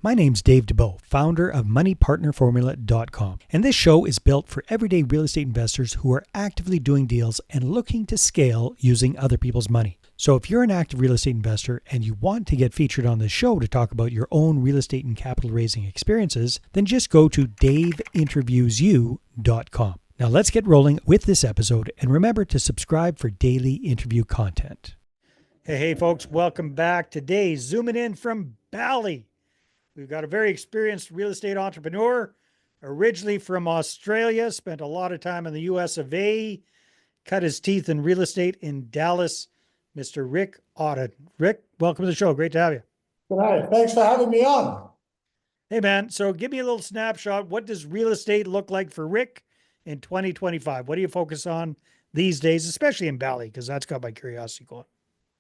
My name's Dave DeBow, founder of MoneyPartnerFormula.com, and this show is built for everyday real estate investors who are actively doing deals and looking to scale using other people's money. So if you're an active real estate investor and you want to get featured on this show to talk about your own real estate and capital raising experiences, then just go to daveinterviewsyou.com. Now let's get rolling with this episode, and remember to subscribe for daily interview content. Hey folks, welcome back. Today, zooming in from Bali. We've got a very experienced real estate entrepreneur, originally from Australia, spent a lot of time in the US of A, cut his teeth in real estate in Dallas, Mr. Rick Otton. Rick, welcome to the show. Great to have you. Hey, thanks for having me on. Hey man, so give me a little snapshot. What does real estate look like for Rick in 2025? What do you focus on these days, especially in Bali? Because that's got my curiosity going.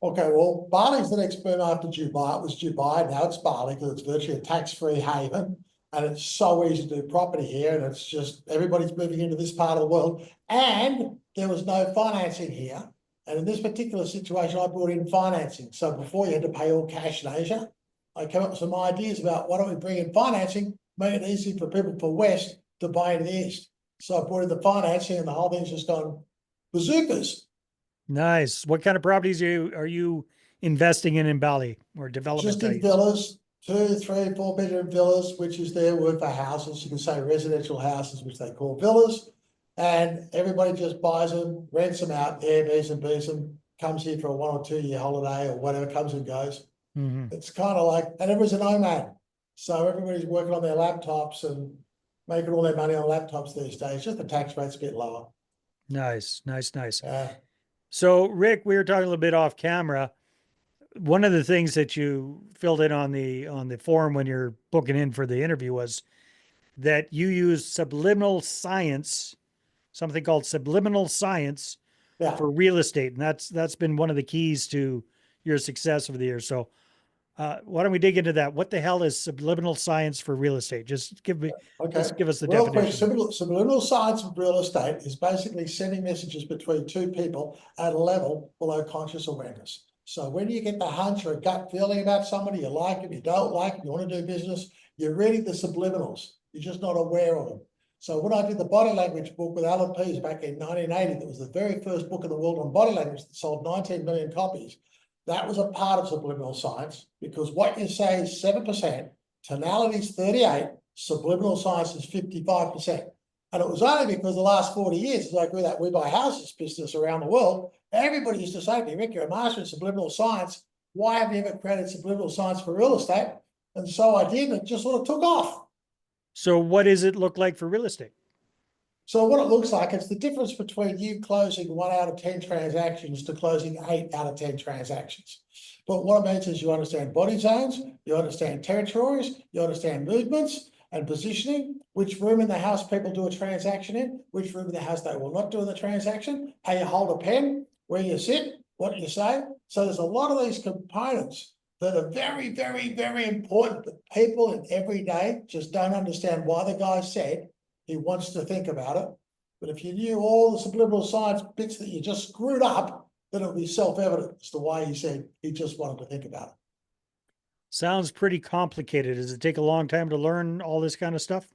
Okay, well, Bali's the next boom after Dubai. It was Dubai, now it's Bali because it's virtually a tax-free haven. And it's so easy to do property here. And it's just everybody's moving into this part of the world. And there was no financing here. And in this particular situation, I brought in financing. So before you had to pay all cash in Asia, I came up with some ideas about why don't we bring in financing, make it easy for people from West to buy in the East. So I brought in the financing and the whole thing's just gone bazookas. Nice. What kind of properties are you investing in Bali or development? Just in villas, 2, 3, 4 bedroom villas, which is their word for houses. You can say residential houses, which they call villas. And everybody just buys them, rents them out, Airbnbs and Bs them, comes here for a 1 or 2 year holiday or whatever, comes and goes. Mm-hmm. It's kind of like, and everyone's a nomad. So everybody's working on their laptops and making all their money on laptops these days. Just the tax rate's a bit lower. Nice. So, Rick, we were talking a little bit off camera. One of the things that you filled in on the forum when you're booking in for the interview was that you use subliminal science, something called subliminal science, for real estate, and that's been one of the keys to your success over the years. So, why don't we dig into that? What the hell is subliminal science for real estate? Just give us the definition. Subliminal science of real estate is basically sending messages between two people at a level below conscious awareness. So when you get the hunch or a gut feeling about somebody, you like them, you don't like them, you want to do business, you're reading the subliminals. You're just not aware of them. So when I did the body language book with Alan Pease back in 1980, that was the very first book in the world on body language that sold 19 million copies. That was a part of subliminal science because what you say is 7%, tonality is 38%, subliminal science is 55%. And it was only because the last 40 years, as I grew that We Buy Houses business around the world, everybody used to say to me, Rick, you're a master in subliminal science. Why have you ever created subliminal science for real estate? And so I did, and it just sort of took off. So what does it look like for real estate? So what it looks like, it's the difference between you closing 1 out of 10 transactions to closing 8 out of 10 transactions. But what it means is you understand body zones, you understand territories, you understand movements and positioning, which room in the house people do a transaction in, which room in the house they will not do in the transaction, how you hold a pen, where you sit, what you say. So there's a lot of these components that are very, very, very important that people in every day just don't understand why the guy said he wants to think about it. But if you knew all the subliminal science bits that you just screwed up, then it would be self-evident as to why he said he just wanted to think about it. Sounds pretty complicated. Does it take a long time to learn all this kind of stuff?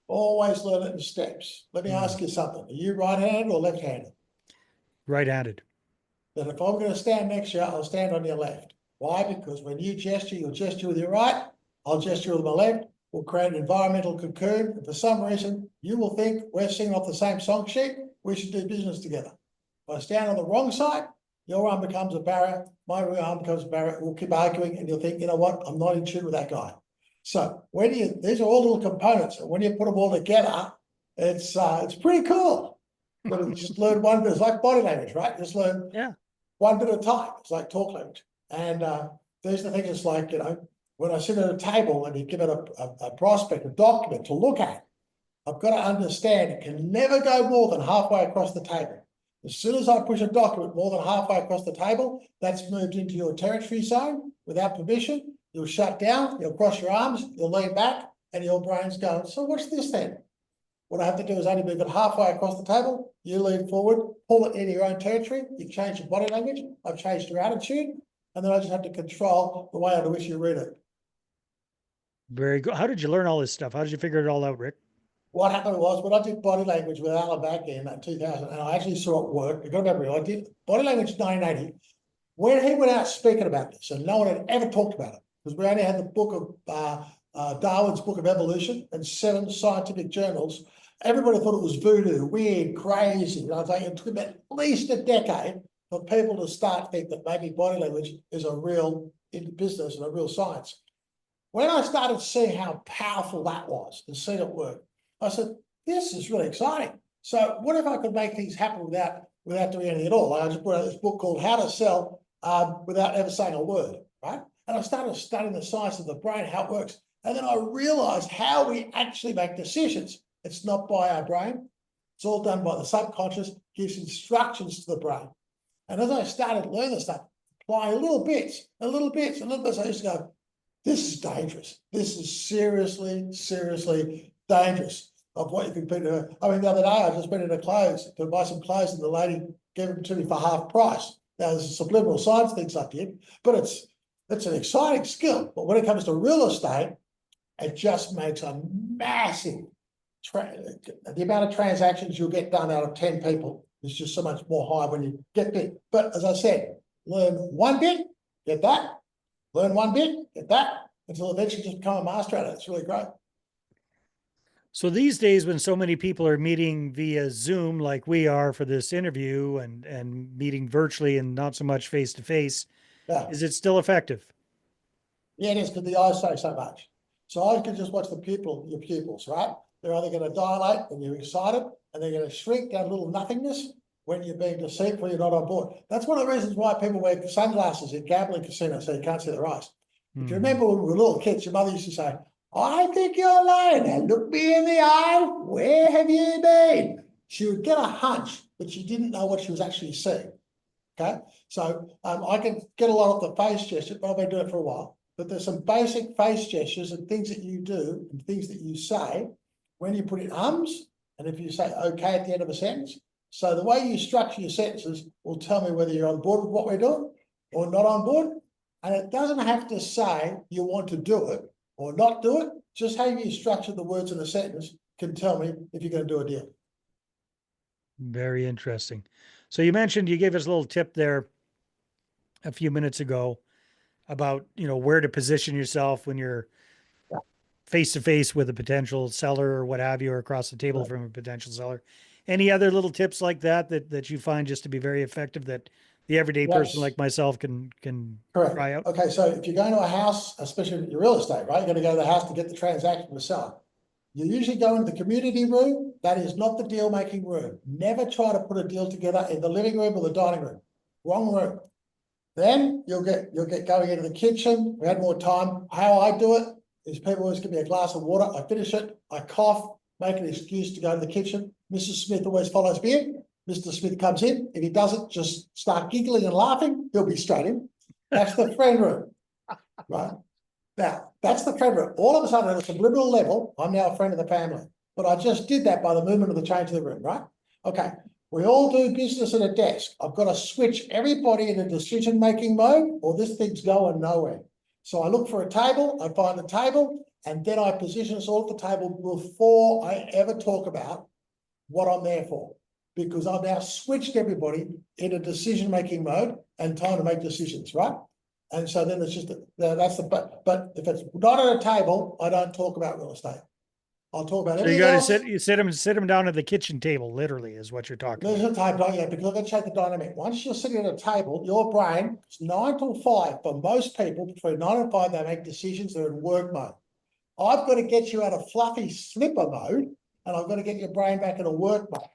Always learn it in steps. Let me ask you something. Are you right-handed or left-handed? Right-handed. Then if I'm going to stand next to you, I'll stand on your left. Why? Because when you gesture, you'll gesture with your right. I'll gesture with my left. We'll create an environmental cocoon. And for some reason, you will think we're singing off the same song sheet. We should do business together. If I stand on the wrong side, your arm becomes a barrier. My arm becomes a barrier. We'll keep arguing and you'll think, you know what? I'm not in tune with that guy. So these are all little components. And when you put them all together, it's pretty cool. But just learn one bit. It's like body language, right? Just learn one bit at a time. It's like talk language. And these are the things. It's like, when I sit at a table and you give it a prospect, a document to look at, I've got to understand it can never go more than halfway across the table. As soon as I push a document more than halfway across the table, that's moved into your territory zone without permission. You'll shut down, you'll cross your arms, you'll lean back, and your brain's going, so what's this then? What I have to do is only move it halfway across the table. You lean forward, pull it into your own territory. You change your body language. I've changed your attitude. And then I just have to control the way under which you read it. Very good. How did you learn all this stuff? How did you figure it all out, Rick? What happened was when I did body language with Alan back in 2000, and I actually saw it work. You got to remember, I did body language 1980. When he went out speaking about this, and no one had ever talked about it, because we only had the book of Darwin's Book of Evolution and 7 scientific journals. Everybody thought it was voodoo, weird, crazy. And I think it took at least a decade for people to start thinking that maybe body language is a real business and a real science. When I started seeing how powerful that was and seeing it work, I said, this is really exciting. So what if I could make things happen without doing anything at all? I just put out this book called How to Sell Without Ever Saying a Word, right? And I started studying the science of the brain, how it works. And then I realized how we actually make decisions. It's not by our brain. It's all done by the subconscious, gives instructions to the brain. And as I started learning this stuff, applying little bits, I used to go, this is dangerous. This is seriously, seriously dangerous of what you can put in. I mean, the other day I just went into clothes to buy some clothes and the lady gave them to me for half price. Now there's a subliminal science things I did, but it's an exciting skill. But when it comes to real estate, it just makes a massive, the amount of transactions you'll get done out of 10 people is just so much more high when you get big. But as I said, learn one bit, get that, learn one bit, get that, until eventually just become a master at it. It's really great. So these days, when so many people are meeting via Zoom, like we are for this interview, and meeting virtually and not so much face to face, Yeah. is it still effective? Yeah, it is, because the eyes say so much. So I can just watch your pupils, right? They're either going to dilate when you're excited, and they're going to shrink down little nothingness when you're being deceitful, you're not on board. That's one of the reasons why people wear sunglasses in gambling casinos, so you can't see their eyes. If you remember when we were little kids, your mother used to say, I think you're lying. Now look me in the eye. Where have you been? She would get a hunch, but she didn't know what she was actually seeing. Okay, so I can get a lot of the face gesture, but I've been doing it for a while. But there's some basic face gestures and things that you do and things that you say when you put in ums, and if you say okay at the end of a sentence. So the way you structure your sentences will tell me whether you're on board with what we're doing or not on board. And it doesn't have to say you want to do it or not do it. Just how you structure the words in a sentence can tell me if you're going to do a deal. Very interesting. So you mentioned, you gave us a little tip there a few minutes ago about, where to position yourself when you're face to face with a potential seller or what have you, or across the table Right. from a potential seller. Any other little tips like that you find just to be very effective, that the everyday person Yes. like myself can Correct. try out? Okay, so if you're going to a house, especially in your real estate, right, you're going to go to the house to get the transaction with the seller. You usually go into the community room. That is not the deal making room. Never try to put a deal together in the living room or the dining room. Wrong room. Then you'll get going into the kitchen. We had more time. How I do it is people always give me a glass of water. I finish it. I cough, make an excuse to go to the kitchen. Mrs. Smith always follows me in. Mr. Smith comes in. If he doesn't, just start giggling and laughing. He'll be straight in. That's the friend room, right? Now, that's the friend room. All of a sudden, at a subliminal level, I'm now a friend of the family. But I just did that by the movement of the change of the room, right? Okay. We all do business at a desk. I've got to switch everybody in a decision-making mode, or this thing's going nowhere. So I look for a table, I find the table, and then I position us all at the table before I ever talk about what I'm there for. Because I've now switched everybody in a decision-making mode and time to make decisions, right? And so then it's just, that's but if it's not at a table, I don't talk about real estate. I'll talk about So you everything got to else. sit them down at the kitchen table, literally, is what you're talking There's about. a table, yeah, because I'm going to check the dynamic. Once you're sitting at a table, your brain, it's 9 till 5. For most people, between 9 and 5, they make decisions, they're in work mode. I've got to get you out of fluffy slipper mode, and I've got to get your brain back in a work mode,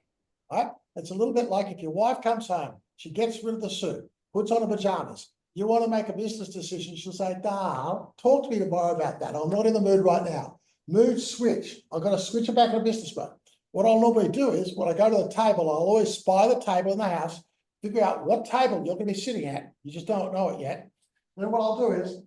right? It's a little bit like if your wife comes home, she gets rid of the suit, puts on her pajamas. You want to make a business decision, she'll say, Darl, talk to me tomorrow about that. I'm not in the mood right now. Mood switch. I've got to switch it back in a business mode. What I'll normally do is when I go to the table, I'll always spy the table in the house, figure out what table you're going to be sitting at. You just don't know it yet. And then what I'll do is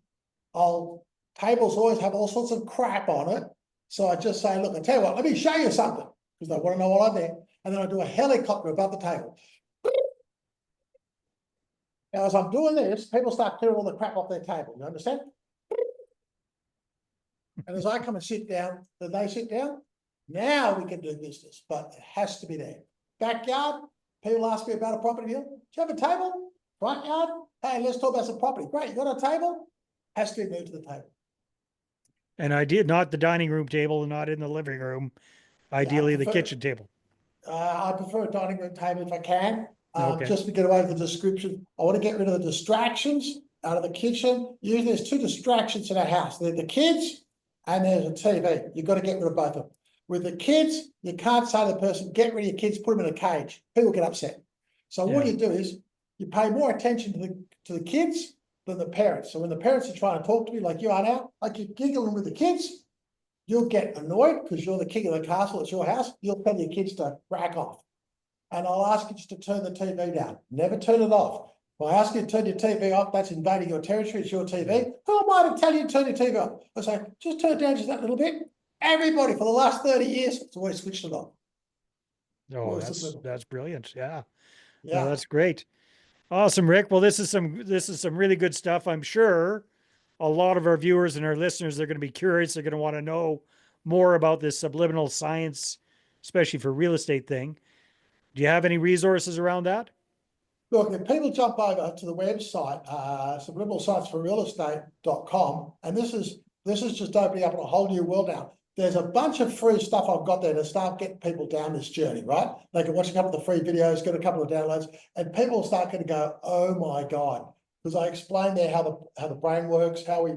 tables always have all sorts of crap on it. So I just say, look, I tell you what, let me show you something, because they want to know what I'm there. And then I do a helicopter above the table. Now, as I'm doing this, people start clearing all the crap off their table. You understand? And as I come and sit down, then they sit down. Now we can do business, but it has to be there. Backyard, people ask me about a property deal. Do you have a table? Front yard? Hey, let's talk about some property. Great, you got a table? Has to be moved to the table. And not the dining room table, not in the living room. Ideally, the prefer- kitchen table. I prefer a dining room table if I can, Okay. just to get away with the description. I want to get rid of the distractions out of the kitchen. Usually there's two distractions in a house. They're the kids and there's a TV. You've got to get rid of both of them. With the kids, you can't say to the person, get rid of your kids, put them in a cage. People get upset. So what Yeah. you do is you pay more attention to the kids than the parents. So when the parents are trying to talk to me like you are now, like you're giggling with the kids, you'll get annoyed because you're the king of the castle, it's your house. You'll tell your kids to crack off. And I'll ask you just to turn the TV down. Never turn it off. If I ask you to turn your TV off, that's invading your territory, it's your TV. Who am I to tell you to turn your TV off? I say, just turn it down just that little bit. Everybody for the last 30 years has always switched it on. Oh, that's brilliant. Yeah. Yeah. No, that's great. Awesome, Rick. Well, this is some really good stuff. I'm sure a lot of our viewers and our listeners are going to be curious. They're going to want to know more about this subliminal science, especially for real estate thing. Do you have any resources around that? Look, if people jump over to the website, subliminalscienceforrealestate.com, and this is just opening up a whole new world now. There's a bunch of free stuff I've got there to start getting people down this journey, right? They can watch a couple of free videos, get a couple of downloads, and people will start going to go, oh my God. Because I explained there how the brain works, how we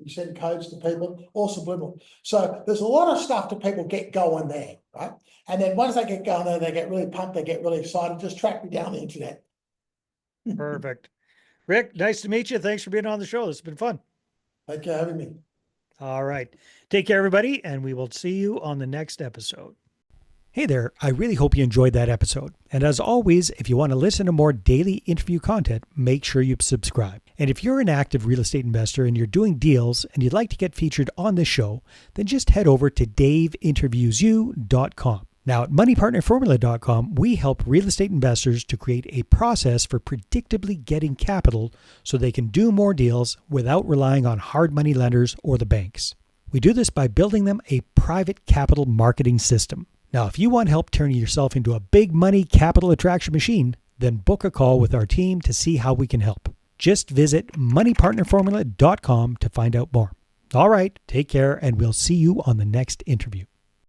send codes to people, all subliminal. So there's a lot of stuff to people get going there, right? And then once they get going there, they get really pumped, they get really excited. Just track me down the internet. Perfect. Rick, nice to meet you. Thanks for being on the show. This has been fun. Thank you for having me. All right. Take care, everybody, and we will see you on the next episode. Hey there. I really hope you enjoyed that episode. And as always, if you want to listen to more daily interview content, make sure you subscribe. And if you're an active real estate investor and you're doing deals and you'd like to get featured on this show, then just head over to daveinterviewyou.com. Now, at moneypartnerformula.com, we help real estate investors to create a process for predictably getting capital so they can do more deals without relying on hard money lenders or the banks. We do this by building them a private capital marketing system. Now, if you want help turning yourself into a big money capital attraction machine, then book a call with our team to see how we can help. Just visit moneypartnerformula.com to find out more. All right, take care, and we'll see you on the next interview.